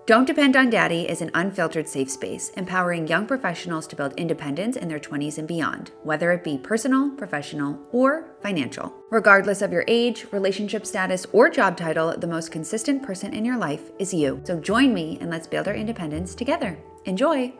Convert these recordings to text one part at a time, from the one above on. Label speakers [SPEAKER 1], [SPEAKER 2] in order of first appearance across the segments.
[SPEAKER 1] Don't Depend on Daddy is an unfiltered safe space, empowering young professionals to build independence in their 20s and beyond, whether it be personal, professional, or financial. Regardless of your age, relationship status, or job title, the most consistent person in your life is you. So join me and let's build our independence together. Enjoy!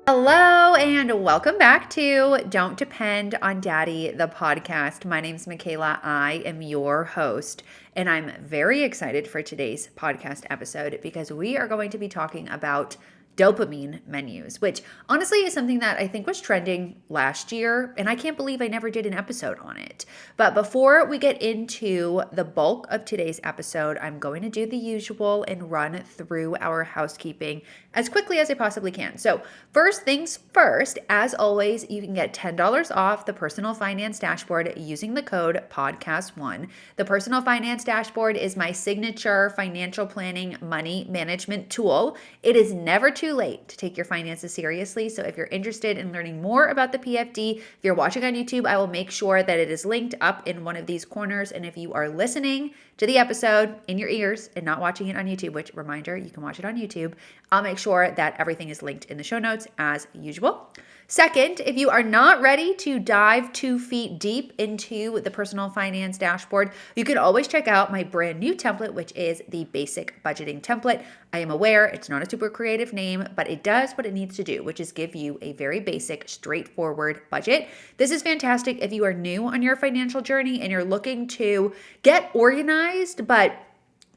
[SPEAKER 1] Hello and welcome back to Don't Depend on Daddy, the podcast. My name's Michela. I am your host, and I'm very excited for today's podcast episode because we are going to be talking about dopamine menus, which honestly is something that I think was trending last year, and I can't believe I never did an episode on it. But before we get into the bulk of today's episode, I'm going to do the usual and run through our housekeeping as quickly as I possibly can. So first things first, as always, you can get $10 off the Personal Finance Dashboard using the code PODCAST1. The Personal Finance Dashboard is my signature financial planning money management tool. It is never too late to take your finances seriously. So if you're interested in learning more about the PFD, if you're watching on YouTube, I will make sure that it is linked up in one of these corners. And if you are listening to the episode in your ears and not watching it on YouTube, which reminder, you can watch it on YouTube, I'll make sure that everything is linked in the show notes as usual. Second, if you are not ready to dive 2 feet deep into the Personal Finance Dashboard, you can always check out my brand new template, which is the Basic Budgeting Template. I am aware it's not a super creative name, but it does what it needs to do, which is give you a very basic, straightforward budget. This is fantastic if you are new on your financial journey and you're looking to get organized, but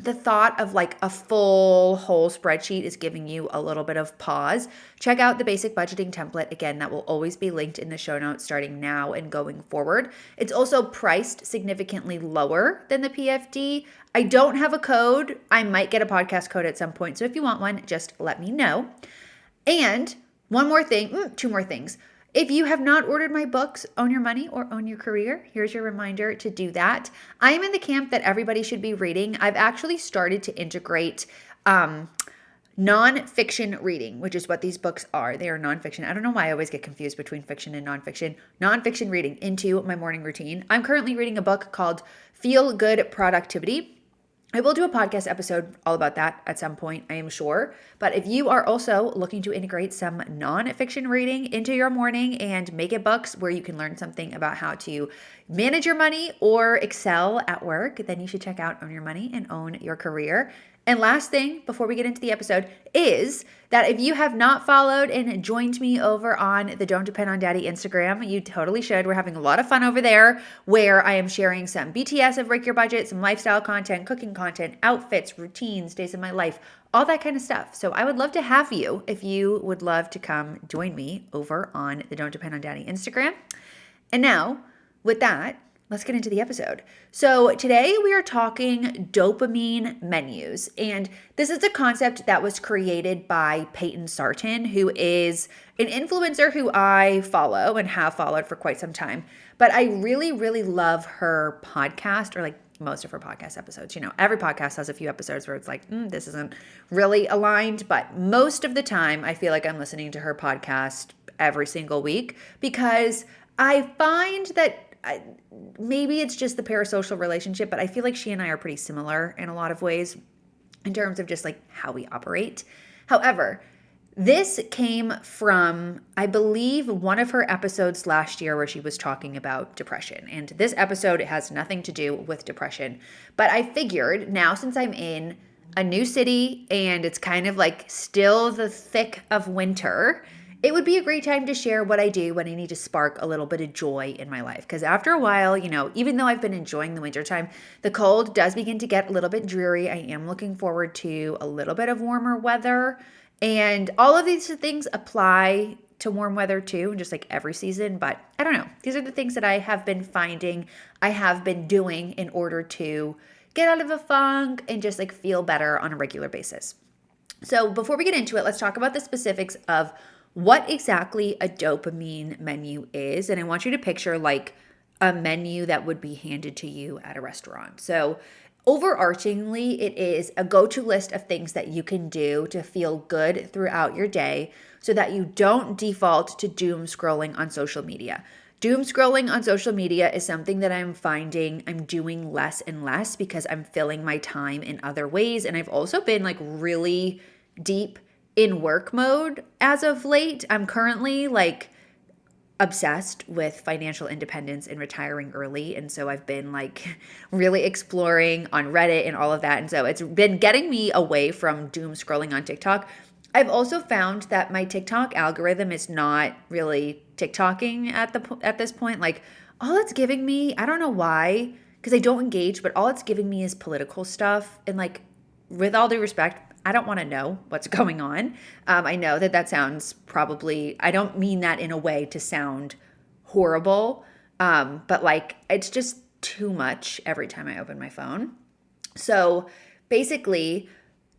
[SPEAKER 1] the thought of like a full whole spreadsheet is giving you a little bit of pause. Check out the Basic Budgeting Template. Again, that will always be linked in the show notes starting now and going forward. It's also priced significantly lower than the PFD. I don't have a code. I might get a podcast code at some point. So if you want one, just let me know. And one more thing, 2 more things. If you have not ordered my books, Own Your Money or Own Your Career, here's your reminder to do that. I am in the camp that everybody should be reading. I've actually started to integrate nonfiction reading, which is what these books are. They are nonfiction. I don't know why I always get confused between fiction and nonfiction. Nonfiction reading into my morning routine. I'm currently reading a book called Feel Good Productivity. I will do a podcast episode all about that at some point, I am sure. But if you are also looking to integrate some nonfiction reading into your morning and make it books where you can learn something about how to manage your money or excel at work, then you should check out Own Your Money and Own Your Career. And last thing before we get into the episode is that if you have not followed and joined me over on the Don't Depend on Daddy Instagram, you totally should. We're having a lot of fun over there where I am sharing some BTS of Break Your Budget, some lifestyle content, cooking content, outfits, routines, days of my life, all that kind of stuff. So I would love to have you if you would love to come join me over on the Don't Depend on Daddy Instagram. And now with that, let's get into the episode. So today we are talking dopamine menus, and this is a concept that was created by Peyton Sarton, who is an influencer who I follow and have followed for quite some time. But I really, really love her podcast, or like most of her podcast episodes. You know, every podcast has a few episodes where it's like, this isn't really aligned, but most of the time I feel like I'm listening to her podcast every single week because I find that maybe it's just the parasocial relationship, but I feel like she and I are pretty similar in a lot of ways in terms of just like how we operate. However, this came from, I believe, one of her episodes last year where she was talking about depression. And this episode has nothing to do with depression. But I figured now, since I'm in a new city and it's kind of like still the thick of winter, it would be a great time to share what I do when I need to spark a little bit of joy in my life. Because after a while, you know, even though I've been enjoying the wintertime, the cold does begin to get a little bit dreary. I am looking forward to a little bit of warmer weather. And all of these things apply to warm weather too, just like every season. But I don't know. These are the things that I have been finding I have been doing in order to get out of a funk and just like feel better on a regular basis. So before we get into it, let's talk about the specifics of what exactly a dopamine menu is. And I want you to picture like a menu that would be handed to you at a restaurant. So overarchingly, it is a go-to list of things that you can do to feel good throughout your day so that you don't default to doom scrolling on social media. Doom scrolling on social media is something that I'm finding I'm doing less and less because I'm filling my time in other ways. And I've also been like really deep in work mode as of late. I'm currently like obsessed with financial independence and retiring early. And so I've been like really exploring on Reddit and all of that. And so it's been getting me away from doom scrolling on TikTok. I've also found that my TikTok algorithm is not really TikToking at this point. Like all it's giving me, I don't know why, because I don't engage, but all it's giving me is political stuff. And like, with all due respect, I don't want to know what's going on. I know that sounds probably, I don't mean that in a way to sound horrible, but like it's just too much every time I open my phone. So basically,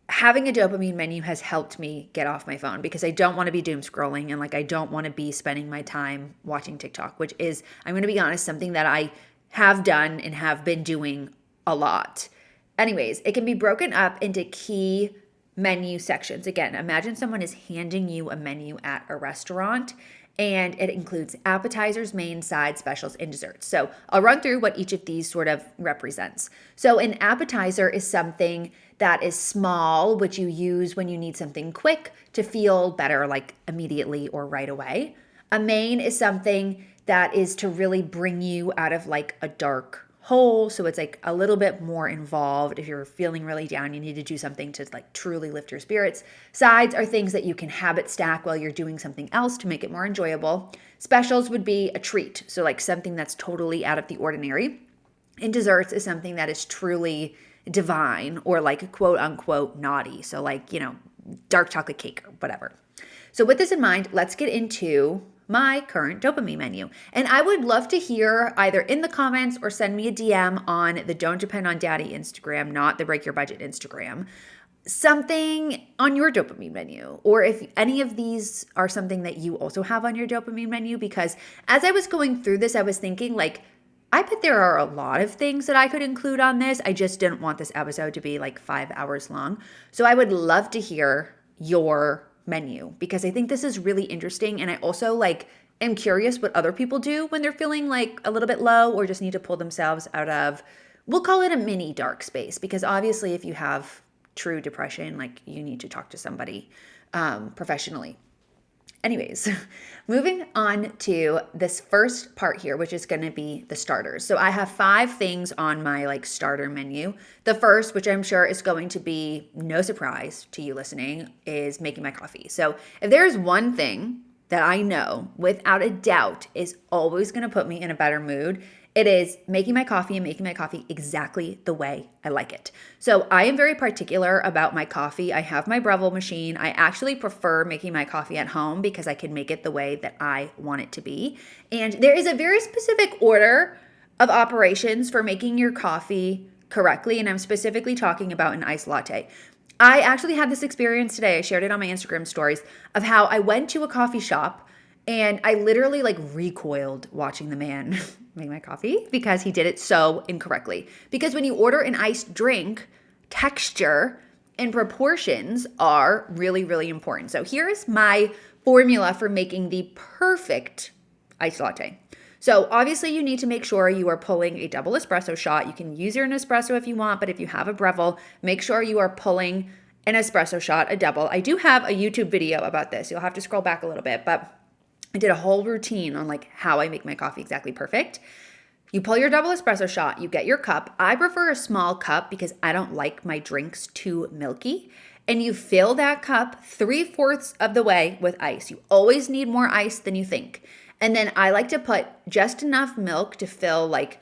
[SPEAKER 1] having a dopamine menu has helped me get off my phone because I don't want to be doom scrolling and like I don't want to be spending my time watching TikTok, which is, I'm going to be honest, something that I have done and have been doing a lot. Anyways, it can be broken up into key menu sections. Again, imagine someone is handing you a menu at a restaurant and it includes appetizers, main, side, specials, and desserts. So I'll run through what each of these sort of represents. So an appetizer is something that is small, which you use when you need something quick to feel better, like immediately or right away. A main is something that is to really bring you out of like a dark hole. So it's like a little bit more involved. If you're feeling really down, you need to do something to like truly lift your spirits. Sides are things that you can habit stack while you're doing something else to make it more enjoyable. Specials would be a treat. So like something that's totally out of the ordinary. And desserts is something that is truly divine or like quote unquote naughty. So like, dark chocolate cake or whatever. So with this in mind, let's get into my current dopamine menu. And I would love to hear either in the comments or send me a DM on the Don't Depend on Daddy Instagram, not the Break Your Budget Instagram, something on your dopamine menu, or if any of these are something that you also have on your dopamine menu. Because as I was going through this, I was thinking like, I bet there are a lot of things that I could include on this. I just didn't want this episode to be like 5 hours long. So I would love to hear your menu because I think this is really interesting. And I also like am curious what other people do when they're feeling like a little bit low or just need to pull themselves out of, we'll call it a mini dark space, because obviously if you have true depression, like you need to talk to somebody professionally. Anyways, moving on to this first part here, which is going to be the starters. So I have 5 things on my like starter menu. The first, which I'm sure is going to be no surprise to you listening, is making my coffee. So if there's one thing that I know without a doubt is always going to put me in a better mood, it is making my coffee and making my coffee exactly the way I like it. So I am very particular about my coffee. I have my Breville machine. I actually prefer making my coffee at home because I can make it the way that I want it to be. And there is a very specific order of operations for making your coffee correctly. And I'm specifically talking about an iced latte. I actually had this experience today. I shared it on my Instagram stories of how I went to a coffee shop and I literally like recoiled watching the man make my coffee because he did it so incorrectly. Because when you order an iced drink, texture and proportions are really, really important. So here's my formula for making the perfect iced latte. So obviously you need to make sure you are pulling a double espresso shot. You can use your Nespresso if you want, but if you have a Breville, make sure you are pulling an espresso shot, a double. I do have a YouTube video about this. You'll have to scroll back a little bit, but I did a whole routine on like how I make my coffee exactly perfect. You pull your double espresso shot, you get your cup. I prefer a small cup because I don't like my drinks too milky. And you fill that cup 3/4 of the way with ice. You always need more ice than you think. And then I like to put just enough milk to fill like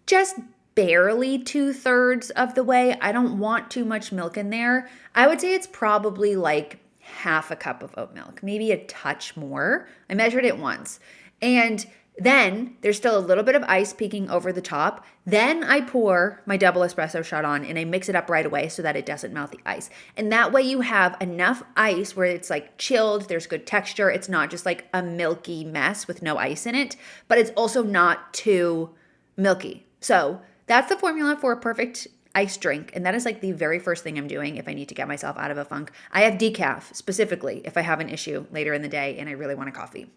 [SPEAKER 1] just barely 2/3 of the way. I don't want too much milk in there. I would say it's probably like half a cup of oat milk, maybe a touch more. I measured it once. And then there's still a little bit of ice peeking over the top. Then I pour my double espresso shot on and I mix it up right away so that it doesn't melt the ice. And that way you have enough ice where it's like chilled, there's good texture. It's not just like a milky mess with no ice in it, but it's also not too milky. So that's the formula for a perfect iced drink. And that is like the very first thing I'm doing if I need to get myself out of a funk. I have decaf specifically if I have an issue later in the day and I really want a coffee.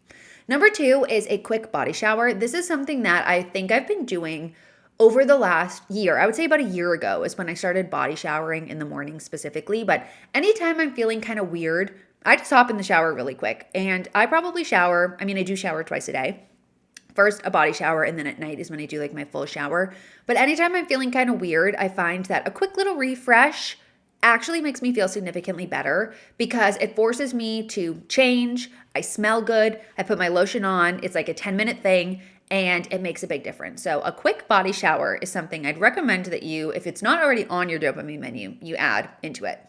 [SPEAKER 1] Number 2 is a quick body shower. This is something that I think I've been doing over the last year. I would say about a year ago is when I started body showering in the morning specifically. But anytime I'm feeling kind of weird, I just hop in the shower really quick. And I probably shower, I do shower twice a day. First, a body shower, and then at night is when I do like my full shower. But anytime I'm feeling kind of weird, I find that a quick little refresh actually makes me feel significantly better because it forces me to change. I smell good. I put my lotion on. It's like a 10-minute thing, and it makes a big difference. So a quick body shower is something I'd recommend that you, if it's not already on your dopamine menu, you add into it.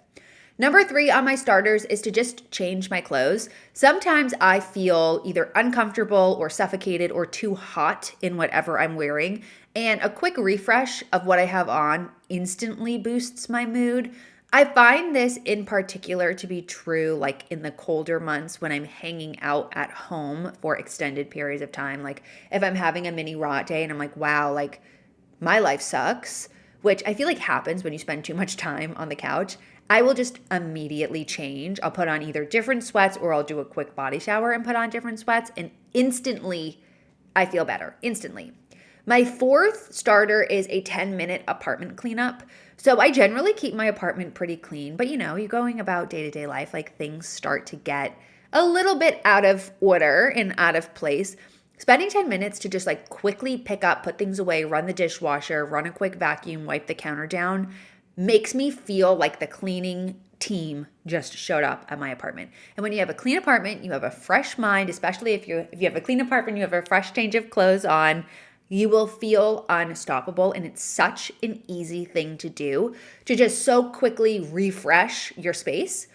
[SPEAKER 1] Number 3 on my starters is to just change my clothes. Sometimes I feel either uncomfortable or suffocated or too hot in whatever I'm wearing, and a quick refresh of what I have on instantly boosts my mood. I find this in particular to be true like in the colder months when I'm hanging out at home for extended periods of time. Like if I'm having a mini rot day and I'm like, wow, like my life sucks, which I feel like happens when you spend too much time on the couch, I will just immediately change. I'll put on either different sweats or I'll do a quick body shower and put on different sweats, and instantly I feel better. Instantly. My 4th starter is a 10-minute apartment cleanup. So I generally keep my apartment pretty clean, but you're going about day-to-day life, like things start to get a little bit out of order and out of place. Spending 10 minutes to just like quickly pick up, put things away, run the dishwasher, run a quick vacuum, wipe the counter down, makes me feel like the cleaning team just showed up at my apartment. And when you have a clean apartment, you have a fresh mind, especially if you have a clean apartment, you have a fresh change of clothes on, you will feel unstoppable. And it's such an easy thing to do to just so quickly refresh your space.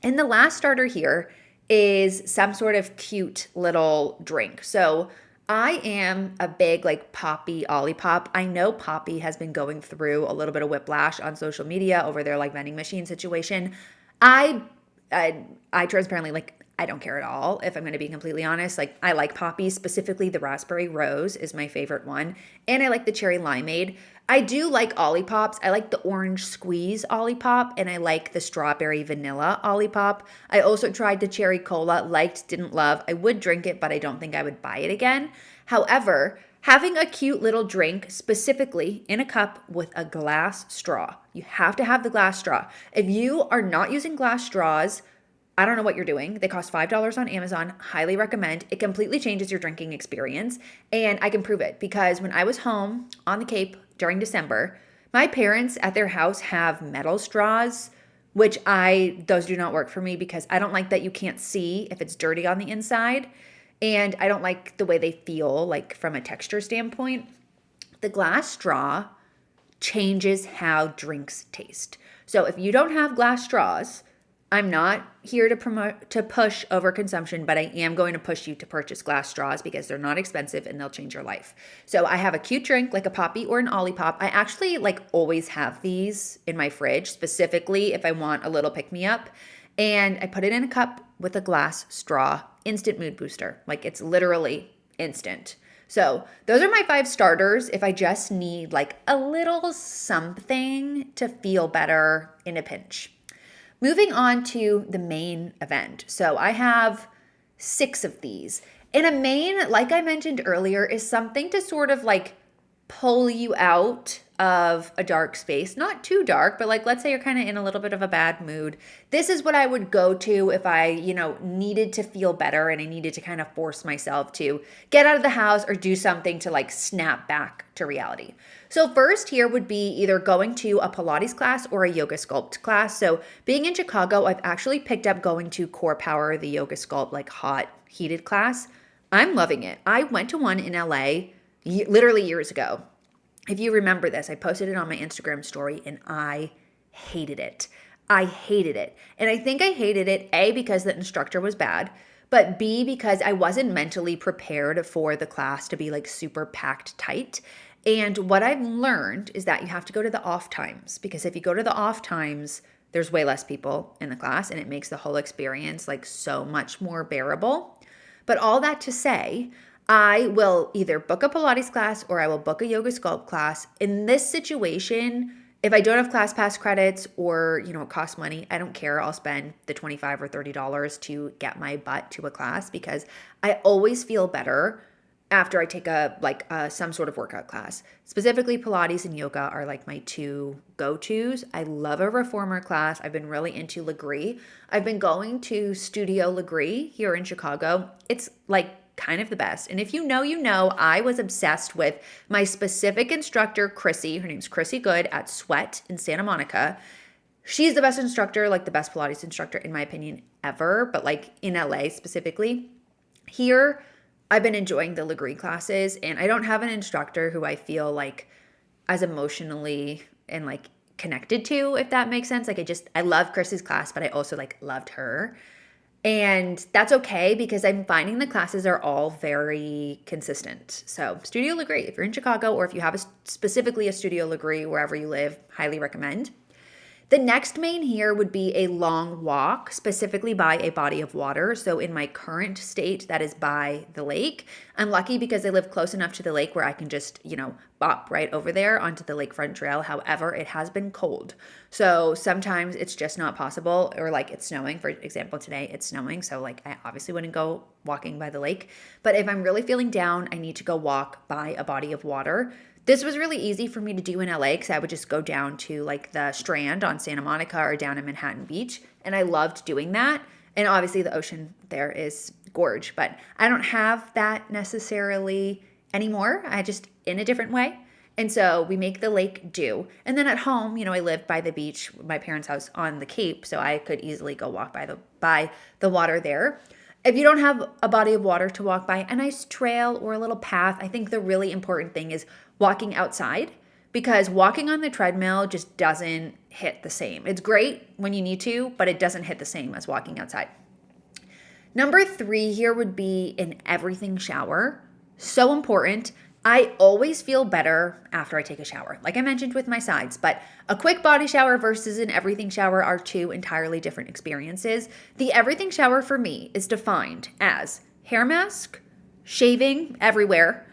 [SPEAKER 1] And the last starter here is some sort of cute little drink. So I am a big like Poppy Olipop. I know Poppy has been going through a little bit of whiplash on social media over their like vending machine situation. I transparently I don't care at all, if I'm going to be completely honest. Like I like Poppy, specifically the raspberry rose is my favorite one, and I like the cherry limeade. I do like Olipops. I like the orange squeeze Olipop, and I like the strawberry vanilla Olipop. I also tried the cherry cola, liked, didn't love. I would drink it, but I don't think I would buy it again. However, having a cute little drink, specifically in a cup with a glass straw, you have to have the glass straw. If you are not using glass straws, I don't know what you're doing. They cost $5 on Amazon. Highly recommend. It completely changes your drinking experience. And I can prove it because when I was home on the Cape during December, my parents at their house have metal straws, which those do not work for me because I don't like that you can't see if it's dirty on the inside. And I don't like the way they feel like from a texture standpoint. The glass straw changes how drinks taste. So if you don't have glass straws, I'm not here to push overconsumption, but I am going to push you to purchase glass straws because they're not expensive and they'll change your life. So I have a cute drink like a Poppy or an Olipop. I actually always have these in my fridge, specifically if I want a little pick-me-up. And I put it in a cup with a glass straw. Instant mood booster. It's literally instant. So those are my 5 starters if I just need a little something to feel better in a pinch. Moving on to the main event. So I have 6 of these. And a main, like I mentioned earlier, is something to sort of pull you out of a dark space. Not too dark, but let's say you're kind of in a little bit of a bad mood. This is what I would go to if I, needed to feel better and I needed to kind of force myself to get out of the house or do something to snap back to reality. So first here would be either going to a Pilates class or a yoga sculpt class. So being in Chicago, I've actually picked up going to Core Power, the yoga sculpt, hot heated class. I'm loving it. I went to one in LA literally years ago. If you remember this, I posted it on my Instagram story and I hated it. I hated it. And I think I hated it, A, because the instructor was bad, but B, because I wasn't mentally prepared for the class to be super packed tight. And what I've learned is that you have to go to the off times, because if you go to the off times, there's way less people in the class and it makes the whole experience so much more bearable. But all that to say, I will either book a Pilates class or I will book a yoga sculpt class. In this situation, If I don't have ClassPass credits or, it costs money, I don't care. I'll spend the $25 or $30 to get my butt to a class because I always feel better after I take some sort of workout class. Specifically, Pilates and yoga are like my two go-tos. I love a reformer class. I've been really into Legree. I've been going to Studio Legree here in Chicago. It's like kind of the best. And if you know, I was obsessed with my specific instructor, Chrissy. Her name's Chrissy Good at Sweat in Santa Monica. She's the best instructor, like the best Pilates instructor, in my opinion, ever, but like in LA specifically. Here, I've been enjoying the Legree classes, and I don't have an instructor who I feel like as emotionally and like connected to, if that makes sense. Like I love Chrissy's class, but I also like loved her. And that's okay because I'm finding the classes are all very consistent. So Studio Legree, if you're in Chicago or if you have specifically a Studio Legree wherever you live, highly recommend. The next main here would be a long walk, specifically by a body of water. So in my current state, that is by the lake. I'm lucky because I live close enough to the lake where I can just, bop right over there onto the lakefront trail. However, it has been cold. So sometimes it's just not possible, or like it's snowing. For example, today it's snowing. So like I obviously wouldn't go walking by the lake. But if I'm really feeling down, I need to go walk by a body of water. This was really easy for me to do in LA because I would just go down to like the Strand on Santa Monica or down in Manhattan Beach. And I loved doing that. And obviously the ocean there is gorge, but I don't have that necessarily anymore. I just in a different way. And so we make the lake do. And then at home, I lived by the beach, my parents' house on the Cape, so I could easily go walk by the water there. If you don't have a body of water to walk by, a nice trail or a little path, I think the really important thing is walking outside, because walking on the treadmill just doesn't hit the same. It's great when you need to, but it doesn't hit the same as walking outside. Number 3 here would be an everything shower. So important. I always feel better after I take a shower, like I mentioned with my sides, but a quick body shower versus an everything shower are two entirely different experiences. The everything shower for me is defined as hair mask, shaving everywhere,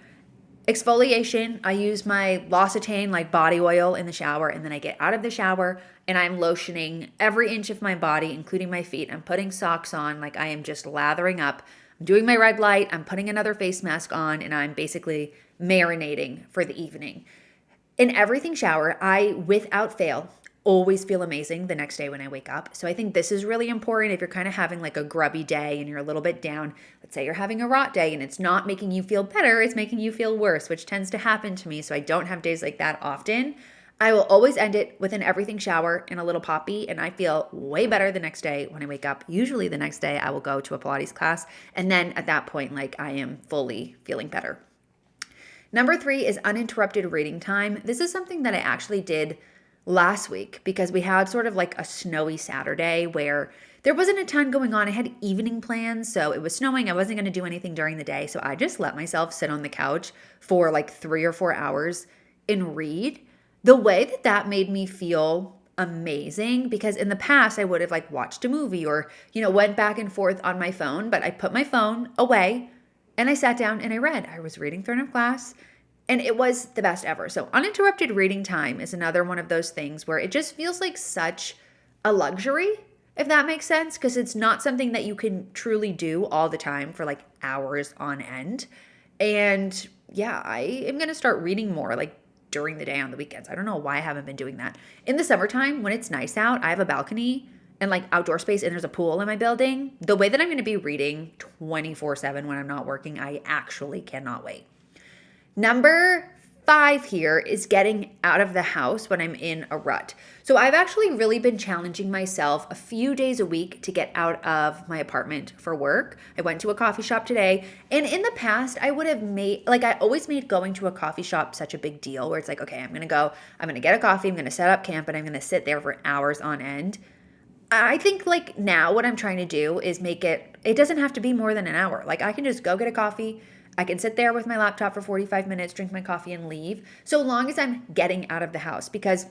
[SPEAKER 1] exfoliation. I use my L'Occitane like body oil in the shower, and then I get out of the shower and I'm lotioning every inch of my body, including my feet. I'm putting socks on, like I am just lathering up. I'm doing my red light, I'm putting another face mask on, and I'm basically marinating for the evening. In everything shower, I, without fail, always feel amazing the next day when I wake up. So I think this is really important if you're kind of having like a grubby day and you're a little bit down. Let's say you're having a rot day and it's not making you feel better, it's making you feel worse, which tends to happen to me. So I don't have days like that often. I will always end it with an everything shower and a little poppy, and I feel way better the next day when I wake up. Usually the next day I will go to a Pilates class, and then at that point, like I am fully feeling better. Number 3 is uninterrupted reading time. This is something that I actually did last week because we had sort of like a snowy Saturday where there wasn't a ton going on. I had evening plans, so it was snowing. I wasn't going to do anything during the day, so I just let myself sit on the couch for like 3 or 4 hours and read. The way that made me feel amazing, because in the past I would have like watched a movie or, went back and forth on my phone, but I put my phone away and I sat down and I read. I was reading through a class and it was the best ever. So uninterrupted reading time is another one of those things where it just feels like such a luxury, if that makes sense, because it's not something that you can truly do all the time for like hours on end. And yeah, I am going to start reading more like during the day on the weekends. I don't know why I haven't been doing that. In the summertime, when it's nice out, I have a balcony and like outdoor space and there's a pool in my building. The way that I'm going to be reading 24/7 when I'm not working, I actually cannot wait. Number 5 here is getting out of the house when I'm in a rut. So I've actually really been challenging myself a few days a week to get out of my apartment for work. I went to a coffee shop today, and in the past I would have I always made going to a coffee shop such a big deal where it's like, okay, I'm going to get a coffee, I'm going to set up camp, and I'm going to sit there for hours on end. I think like now what I'm trying to do is make it doesn't have to be more than an hour. Like I can just go get a coffee, I can sit there with my laptop for 45 minutes, drink my coffee and leave, so long as I'm getting out of the house. Because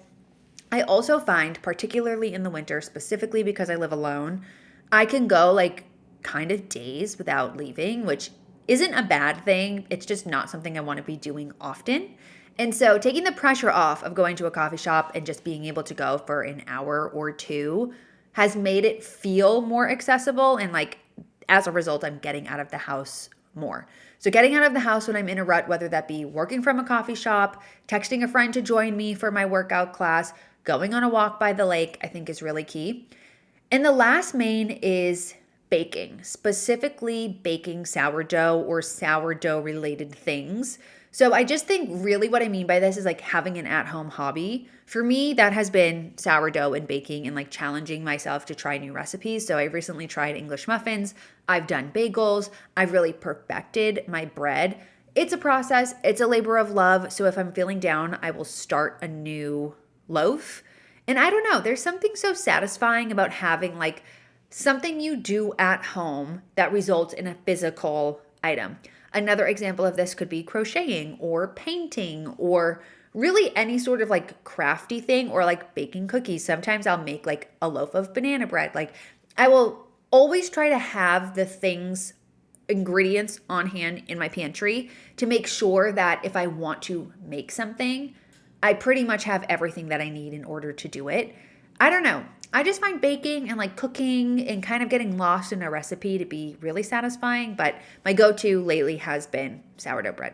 [SPEAKER 1] I also find, particularly in the winter, specifically because I live alone, I can go like kind of days without leaving, which isn't a bad thing. It's just not something I want to be doing often. And so taking the pressure off of going to a coffee shop and just being able to go for an hour or two has made it feel more accessible. And like, as a result, I'm getting out of the house more. So getting out of the house when I'm in a rut, whether that be working from a coffee shop, texting a friend to join me for my workout class, going on a walk by the lake, I think is really key. And the last main is baking, specifically baking sourdough or sourdough related things. So I just think really what I mean by this is like having an at-home hobby. For me, that has been sourdough and baking and like challenging myself to try new recipes. So I recently tried English muffins. I've done bagels. I've really perfected my bread. It's a process. It's a labor of love. So if I'm feeling down, I will start a new loaf. And I don't know, there's something so satisfying about having like something you do at home that results in a physical item. Another example of this could be crocheting or painting or really any sort of like crafty thing or like baking cookies. Sometimes I'll make like a loaf of banana bread. Like I will always try to have the things, ingredients on hand in my pantry to make sure that if I want to make something, I pretty much have everything that I need in order to do it. I don't know. I just find baking and like cooking and kind of getting lost in a recipe to be really satisfying, but my go-to lately has been sourdough bread.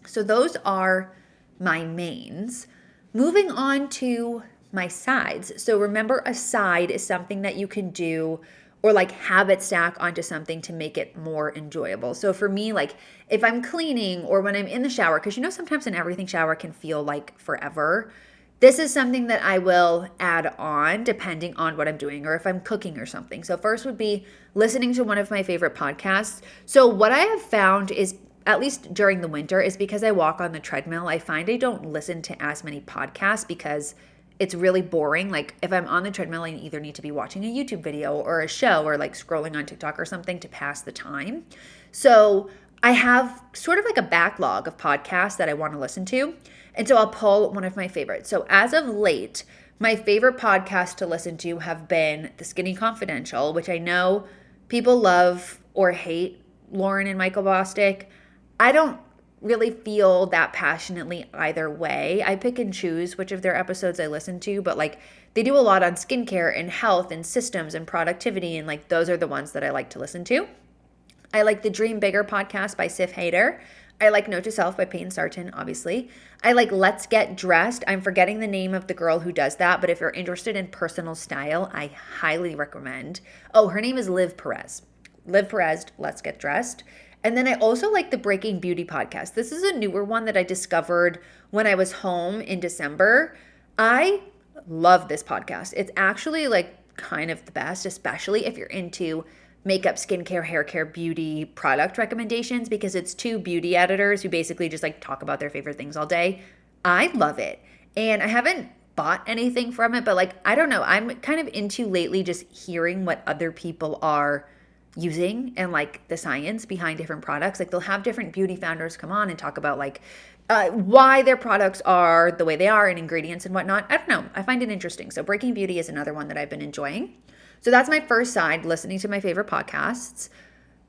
[SPEAKER 1] So those are my mains. Moving on to my sides. So remember, a side is something that you can do or like habit stack onto something to make it more enjoyable. So for me, like if I'm cleaning or when I'm in the shower, because you know sometimes an everything shower can feel like forever, this is something that I will add on depending on what I'm doing or if I'm cooking or something. So first would be listening to one of my favorite podcasts. So what I have found is, at least during the winter, is because I walk on the treadmill, I find I don't listen to as many podcasts because it's really boring. Like if I'm on the treadmill, I either need to be watching a YouTube video or a show or like scrolling on TikTok or something to pass the time. So I have sort of like a backlog of podcasts that I want to listen to. And so I'll pull one of my favorites. So as of late, my favorite podcasts to listen to have been The Skinny Confidential, which I know people love or hate Lauren and Michael Bosstick. I don't really feel that passionately either way. I pick and choose which of their episodes I listen to, but like they do a lot on skincare and health and systems and productivity, and like those are the ones that I like to listen to. I like the Dream Bigger podcast by Sif Hader. I like Note to Self by Payne Sarton, obviously. I like Let's Get Dressed. I'm forgetting the name of the girl who does that, but if you're interested in personal style, I highly recommend. Oh, her name is Liv Perez. Liv Perez, Let's Get Dressed. And then I also like the Breaking Beauty podcast. This is a newer one that I discovered when I was home in December. I love this podcast. It's actually like kind of the best, especially if you're into makeup, skincare, hair care, beauty, product recommendations, because it's two beauty editors who basically just like talk about their favorite things all day. I love it. And I haven't bought anything from it, but like, I don't know, I'm kind of into lately just hearing what other people are using and like the science behind different products. Like they'll have different beauty founders come on and talk about like why their products are the way they are and ingredients and whatnot. I don't know. I find it interesting. So Breaking Beauty is another one that I've been enjoying. So that's my first side, listening to my favorite podcasts.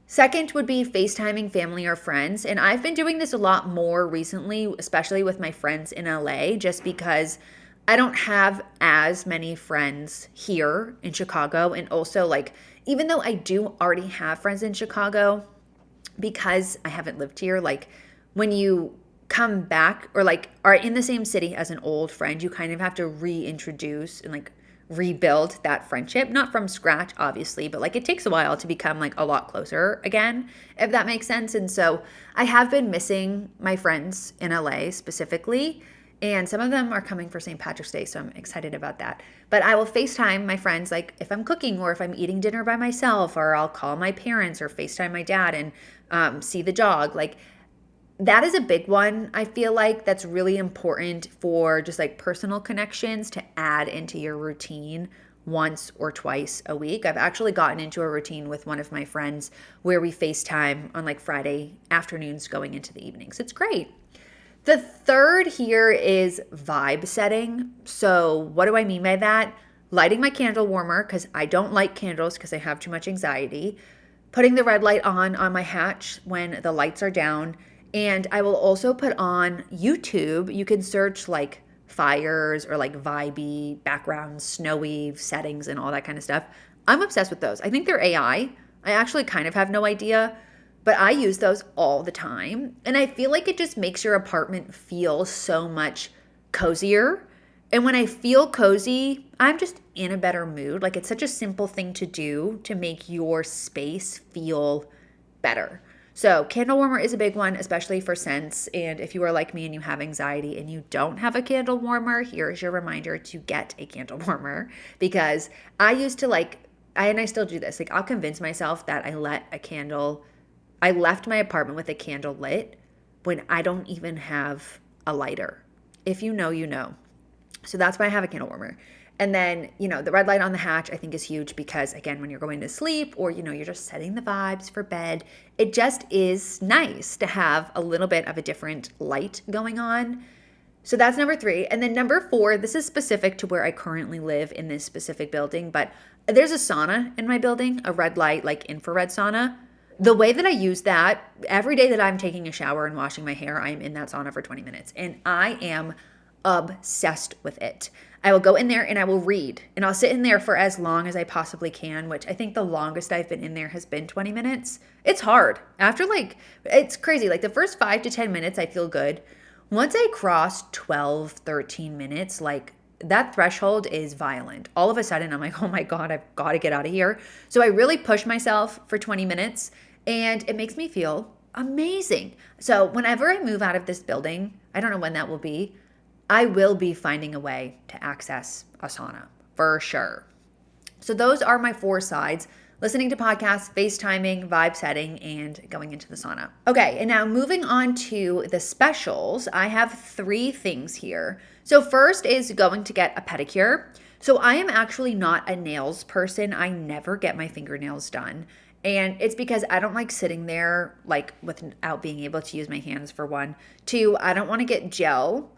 [SPEAKER 1] Second would be FaceTiming family or friends. And I've been doing this a lot more recently, especially with my friends in LA, just because I don't have as many friends here in Chicago. And also like, even though I do already have friends in Chicago, because I haven't lived here, like when you come back or like are in the same city as an old friend, you kind of have to reintroduce and like rebuild that friendship, not from scratch, obviously, but like it takes a while to become like a lot closer again, if that makes sense. And so I have been missing my friends in LA specifically, and some of them are coming for St. Patrick's Day, so I'm excited about that. But I will FaceTime my friends like if I'm cooking or if I'm eating dinner by myself, or I'll call my parents or FaceTime my dad and see the dog. Like that is a big one. I feel like that's really important for just like personal connections to add into your routine once or twice a week. I've actually gotten into a routine with one of my friends where we FaceTime on like Friday afternoons going into the evenings. It's great. The third here is vibe setting. So what do I mean by that? Lighting my candle warmer because I don't like candles because I have too much anxiety. Putting the red light on my hatch when the lights are down. And I will also put on YouTube. You can search like fires or like vibey backgrounds, snowy settings, and all that kind of stuff. I'm obsessed with those. I think they're AI. I actually kind of have no idea, but I use those all the time. And I feel like it just makes your apartment feel so much cozier. And when I feel cozy, I'm just in a better mood. Like it's such a simple thing to do to make your space feel better. So, candle warmer is a big one, especially for scents. And if you are like me and you have anxiety and you don't have a candle warmer, here's your reminder to get a candle warmer. Because I used to and I still do this. Like, I'll convince myself that I left my apartment with a candle lit when I don't even have a lighter. If you know, you know. So that's why I have a candle warmer. And then, the red light on the hatch I think is huge because, again, when you're going to sleep or, you're just setting the vibes for bed, it just is nice to have a little bit of a different light going on. So that's number 3. And then number 4, this is specific to where I currently live in this specific building, but there's a sauna in my building, a red light, like infrared sauna. The way that I use that, every day that I'm taking a shower and washing my hair, I'm in that sauna for 20 minutes. And I am obsessed with it. I will go in there and I will read, and I'll sit in there for as long as I possibly can, which I think the longest I've been in there has been 20 minutes. It's hard. After it's crazy. Like the first 5 to 10 minutes, I feel good. Once I cross 12, 13 minutes, like that threshold is violent. All of a sudden, I'm like, oh my God, I've got to get out of here. So I really push myself for 20 minutes and it makes me feel amazing. So whenever I move out of this building, I don't know when that will be, I will be finding a way to access a sauna for sure. So those are my 4 sides: listening to podcasts, FaceTiming, vibe setting, and going into the sauna. Okay, and now moving on to the specials, I have 3 things here. So first is going to get a pedicure. So I am actually not a nails person. I never get my fingernails done. And it's because I don't like sitting there without being able to use my hands, for 1. 2, I don't want to get gel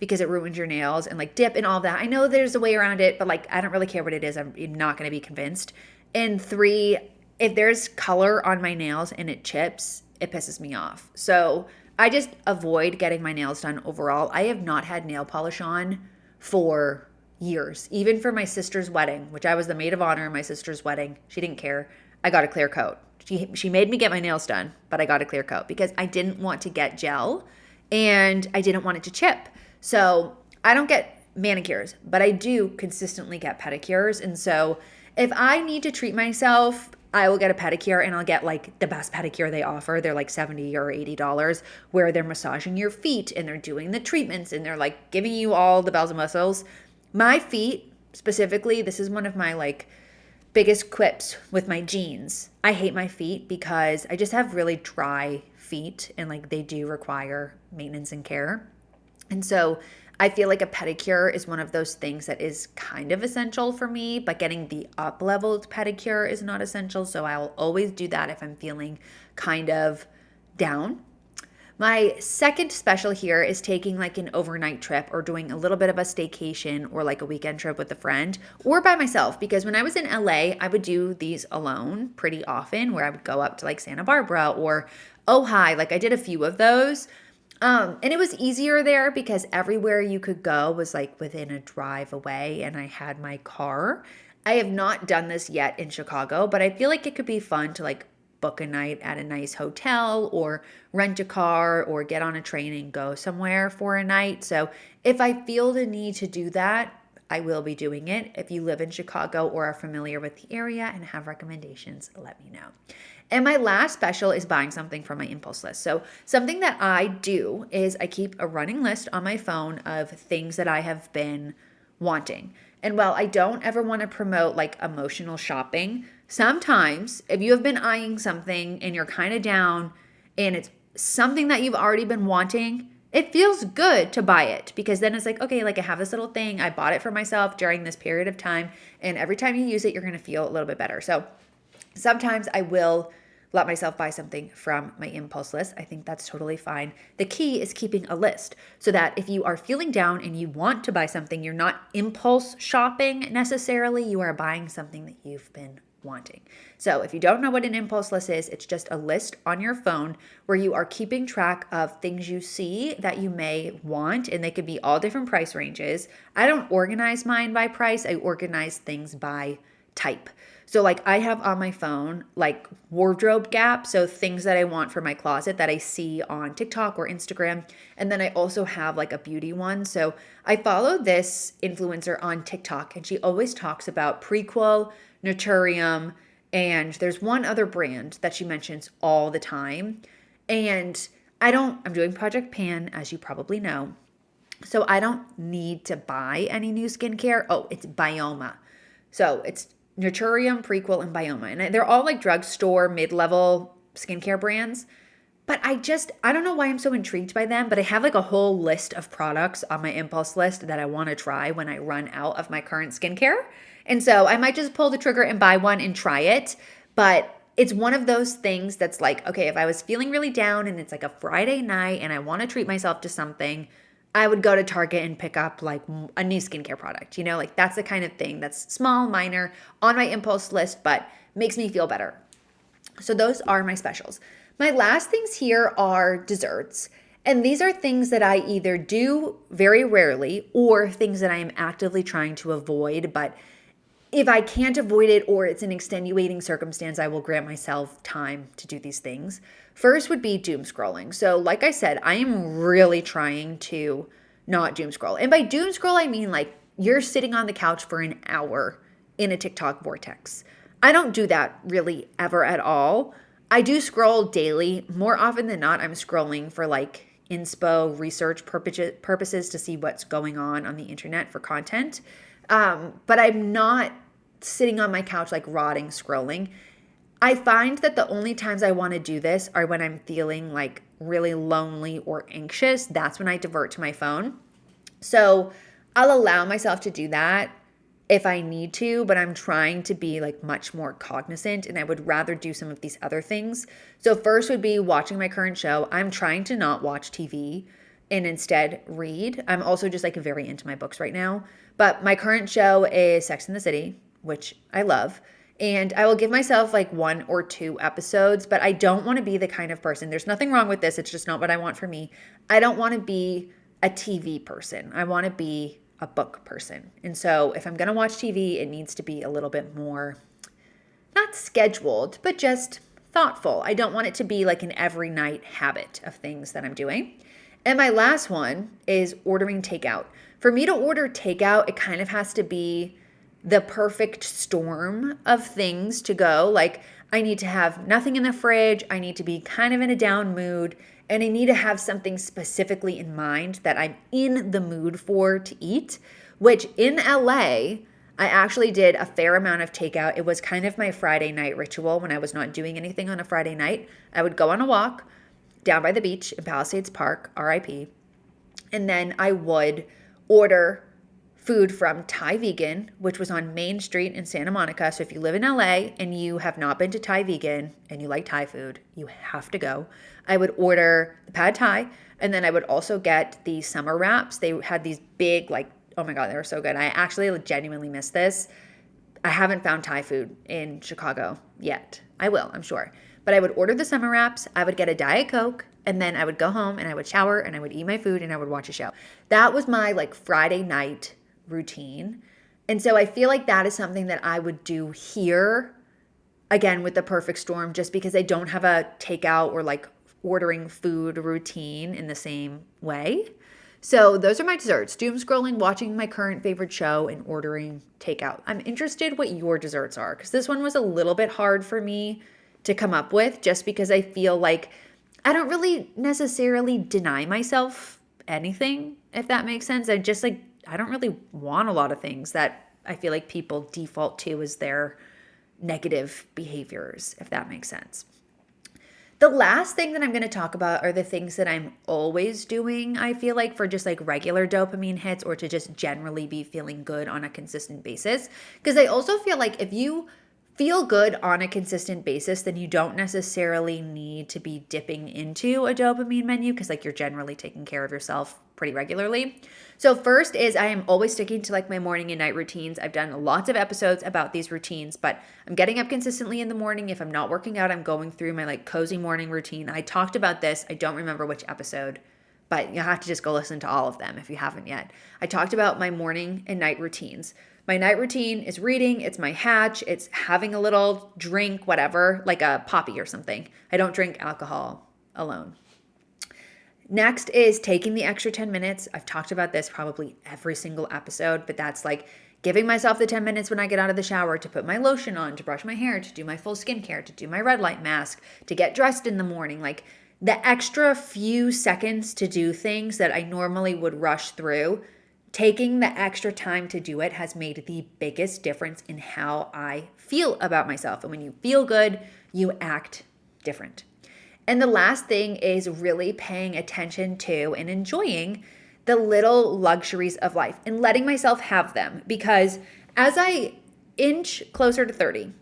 [SPEAKER 1] because it ruins your nails and dip and all that. I know there's a way around it, but I don't really care what it is. I'm not going to be convinced. And 3, if there's color on my nails and it chips, it pisses me off. So I just avoid getting my nails done overall. I have not had nail polish on for years, even for my sister's wedding, which I was the maid of honor in my sister's wedding. She didn't care. I got a clear coat. She made me get my nails done, but I got a clear coat because I didn't want to get gel and I didn't want it to chip. So I don't get manicures, but I do consistently get pedicures. And so if I need to treat myself, I will get a pedicure and I'll get the best pedicure they offer. They're $70 or $80 where they're massaging your feet and they're doing the treatments and they're giving you all the bells and whistles. My feet specifically, this is one of my biggest quips with my jeans. I hate my feet because I just have really dry feet and they do require maintenance and care. And so I feel like a pedicure is one of those things that is kind of essential for me, but getting the up-leveled pedicure is not essential. So I'll always do that if I'm feeling kind of down. My second special here is taking an overnight trip or doing a little bit of a staycation or a weekend trip with a friend or by myself. Because when I was in LA, I would do these alone pretty often where I would go up to Santa Barbara or Ojai. I did a few of those. And it was easier there because everywhere you could go was within a drive away and I had my car. I have not done this yet in Chicago, but I feel it could be fun to book a night at a nice hotel or rent a car or get on a train and go somewhere for a night. So if I feel the need to do that, I will be doing it. If you live in Chicago or are familiar with the area and have recommendations, let me know. And my last special is buying something from my impulse list. So something that I do is I keep a running list on my phone of things that I have been wanting. And while I don't ever want to promote emotional shopping, sometimes if you have been eyeing something and you're kind of down and it's something that you've already been wanting, it feels good to buy it because then it's okay, I have this little thing. I bought it for myself during this period of time. And every time you use it, you're going to feel a little bit better. So sometimes I will let myself buy something from my impulse list. I think that's totally fine. The key is keeping a list so that if you are feeling down and you want to buy something, you're not impulse shopping necessarily. You are buying something that you've been wanting. So if you don't know what an impulse list is, it's just a list on your phone where you are keeping track of things you see that you may want, and they could be all different price ranges. I don't organize mine by price. I organize things by type. So like I have on my phone like wardrobe gap, so things that I want for my closet that I see on TikTok or Instagram. And then I also have like a beauty one. So I follow this influencer on TikTok and she always talks about Prequel, Naturium, and there's one other brand that she mentions all the time. And I'm doing Project Pan, as you probably know. So I don't need to buy any new skincare. Oh, it's Bioma. So it's Naturium, Prequel, and Bioma. And they're all like drugstore, mid-level skincare brands. But I don't know why I'm so intrigued by them, but I have like a whole list of products on my impulse list that I want to try when I run out of my current skincare. And so I might just pull the trigger and buy one and try it. But it's one of those things that's like, okay, if I was feeling really down and it's like a Friday night and I want to treat myself to something, I would go to Target and pick up like a new skincare product, like that's the kind of thing that's small, minor, on my impulse list, but makes me feel better. So those are my specials. My last things here are desserts. And these are things that I either do very rarely or things that I am actively trying to avoid, but if I can't avoid it or it's an extenuating circumstance, I will grant myself time to do these things. First would be doom scrolling. So like I said, I am really trying to not doom scroll. And by doom scroll, I mean like you're sitting on the couch for an hour in a TikTok vortex. I don't do that really ever at all. I do scroll daily. More often than not, I'm scrolling for like inspo research purposes to see what's going on the internet for content. But I'm not sitting on my couch like rotting scrolling. I find that the only times I want to do this are when I'm feeling like really lonely or anxious. That's when I divert to my phone. So I'll allow myself to do that if I need to, but I'm trying to be like much more cognizant and I would rather do some of these other things. So first would be watching my current show. I'm trying to not watch TV and instead read. I'm also just like very into my books right now. But my current show is Sex and the City, which I love. And I will give myself like 1 or 2 episodes, but I don't want to be the kind of person. There's nothing wrong with this. It's just not what I want for me. I don't want to be a TV person. I want to be a book person. And so if I'm going to watch TV, it needs to be a little bit more, not scheduled, but just thoughtful. I don't want it to be like an every night habit of things that I'm doing. And my last one is ordering takeout. For me to order takeout, it kind of has to be the perfect storm of things to go. Like I need to have nothing in the fridge. I need to be kind of in a down mood. And I need to have something specifically in mind that I'm in the mood for to eat, which in LA, I actually did a fair amount of takeout. It was kind of my Friday night ritual when I was not doing anything on a Friday night. I would go on a walk down by the beach in Palisades Park, RIP. And then I would order food from Thai Vegan, which was on Main Street in Santa Monica. So if you live in LA and you have not been to Thai Vegan and you like Thai food, you have to go. I would order the pad Thai, and then I would also get the summer wraps. They had these big, like, oh my God, they were so good. I actually genuinely miss this. I haven't found Thai food in Chicago yet. I will, I'm sure. But I would order the summer wraps, I would get a Diet Coke, and then I would go home and I would shower and I would eat my food and I would watch a show. That was my like Friday night routine. And so I feel like that is something that I would do here, again, with the perfect storm, just because I don't have a takeout or like ordering food routine in the same way. So those are my desserts: doom scrolling, watching my current favorite show, and ordering takeout. I'm interested what your desserts are, because this one was a little bit hard for me to come up with, just because I feel like I don't really necessarily deny myself anything, if that makes sense. I don't really want a lot of things that I feel like people default to as their negative behaviors, if that makes sense. The last thing that I'm going to talk about are the things that I'm always doing, I feel like, for just like regular dopamine hits or to just generally be feeling good on a consistent basis. Because I also feel like if you feel good on a consistent basis, then you don't necessarily need to be dipping into a dopamine menu because like you're generally taking care of yourself pretty regularly. So first is I am always sticking to like my morning and night routines. I've done lots of episodes about these routines, but I'm getting up consistently in the morning. If I'm not working out, I'm going through my like cozy morning routine. I talked about this. I don't remember which episode, but you have to just go listen to all of them if you haven't yet. I talked about my morning and night routines. My night routine is reading, it's my hatch, it's having a little drink, whatever, like a poppy or something. I don't drink alcohol alone. Next is taking the extra 10 minutes. I've talked about this probably every single episode, but that's like giving myself the 10 minutes when I get out of the shower to put my lotion on, to brush my hair, to do my full skincare, to do my red light mask, to get dressed in the morning. Like the extra few seconds to do things that I normally would rush through. Taking the extra time to do it has made the biggest difference in how I feel about myself. And when you feel good, you act different. And the last thing is really paying attention to and enjoying the little luxuries of life and letting myself have them. Because as I inch closer to 30,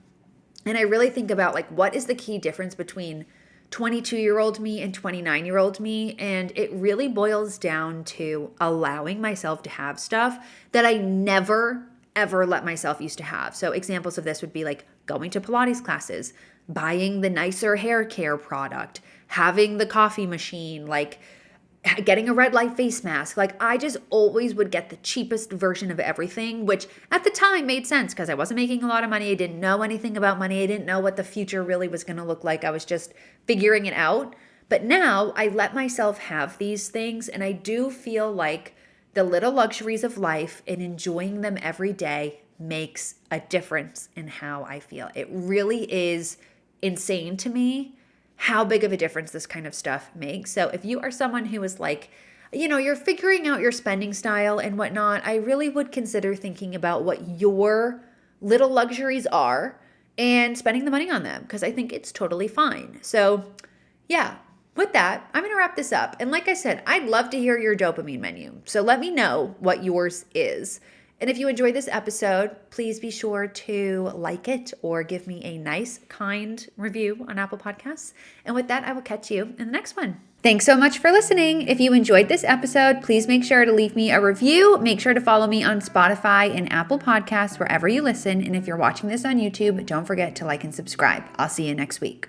[SPEAKER 1] and I really think about like what is the key difference between 22-year-old me and 29-year-old me, and it really boils down to allowing myself to have stuff that I never ever let myself used to have. So examples of this would be like going to Pilates classes, buying the nicer hair care product, having the coffee machine, like getting a red light face mask. Like I just always would get the cheapest version of everything, which at the time made sense because I wasn't making a lot of money. I didn't know anything about money. I didn't know what the future really was going to look like. I was just figuring it out. But now I let myself have these things, and I do feel like the little luxuries of life and enjoying them every day makes a difference in how I feel. It really is insane to me how big of a difference this kind of stuff makes. So if you are someone who is like, you're figuring out your spending style and whatnot, I really would consider thinking about what your little luxuries are and spending the money on them, because I think it's totally fine. So yeah, with that, I'm going to wrap this up. And like I said, I'd love to hear your dopamine menu. So let me know what yours is. And if you enjoyed this episode, please be sure to like it or give me a nice, kind review on Apple Podcasts. And with that, I will catch you in the next one. Thanks so much for listening. If you enjoyed this episode, please make sure to leave me a review. Make sure to follow me on Spotify and Apple Podcasts, wherever you listen. And if you're watching this on YouTube, don't forget to like and subscribe. I'll see you next week.